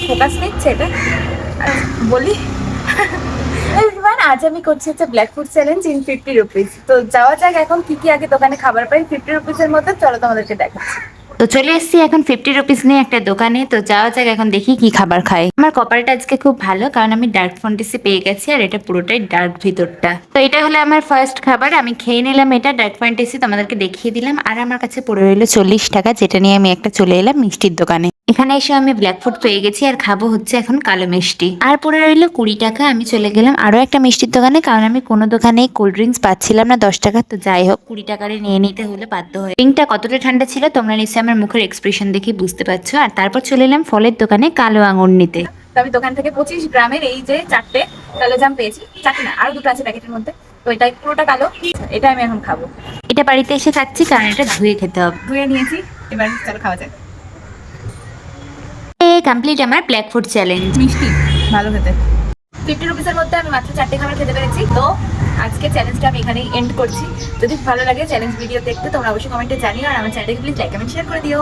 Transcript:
Focus নিচ্ছে এটা বলি। আজ আমি করছি হচ্ছে black food challenge in 50 rupees. তো যাওয়া যাক এখন কি কি আগে দোকানে খাবার পাই 50 রুপিসের মধ্যে। চলো তোমাদেরকে দেখাচ্ছি। তো চলে এসেছি এখন 50 রুপিস নিয়ে একটা দোকানে। তো যাওয়া যাক এখন দেখি কি খাবার খাই। আমার কপালটা আজকে খুব ভালো, কারণ আমি ডার্ক ফ্যান্টাসি পেয়ে গেছি আর এটা পুরোটাই ডার্ক ভিতরটা। তো এটা হলো আমার ফার্স্ট খাবার, আমি খেয়ে নিলাম এটা ডার্ক ফ্যান্টাসি, তোমাদেরকে দেখিয়ে দিলাম। আর আমার কাছে পড়ে রইলো 40 টাকা, যেটা নিয়ে আমি একটা চলে এলাম মিষ্টির দোকানে। এখানে এসে আমি ব্ল্যাক ফুড পেয়ে গেছি আর খাবো হচ্ছে এখন কালো মিষ্টি। আর পড়ে রইলো 20 টাকা, আমি চলে গেলাম আরো একটা মিষ্টির দোকানে, কারণ আমি কোনো দোকানেই কোল্ড ড্রিঙ্কস পাচ্ছিলাম না 10 টাকা। তো যাই হোক 20 টাকারে নিয়ে নিতে হলে বাধ্য হয়ে। ড্রিঙ্কটা কতটা ঠান্ডা ছিল তোমরা নিশ্চয়ই আমার মুখের এক্সপ্রেশন দেখে বুঝতে পারছো। আর তারপর চলে এলাম ফলের দোকানে কালো আঙুর নিতে। তো আমি দোকান থেকে 25 গ্রামের এই যে 4টে কালো জাম পেয়েছি। 4টে না, আরো 2টো আছে প্যাকেটের মধ্যে। তো এটাই পুরোটা কালো, এটা আমি এখন খাবো। এটা বাড়িতে এসে খাচ্ছি, কারণ এটা ধুয়ে খেতে হবে। ধুয়ে নিয়েছি, এবার চলো খাওয়া যাক। কমপ্লিট আমার ব্ল্যাক ফুড চ্যালেঞ্জ। মিষ্টি ভালো খেতে। 50 রুপিসের মধ্যে আমি মাত্র 4টে খাবার খেতে পেরেছি। তো আজকে চ্যালেঞ্জটা আমি এখানেই এন্ড করছি। যদি ভালো লাগে চ্যালেঞ্জ ভিডিও দেখতে তোমরা অবশ্যই কমেন্টে জানিও, আর আমার চ্যানেলটাকে প্লিজ লাইক কমেন্ট শেয়ার করে দিও।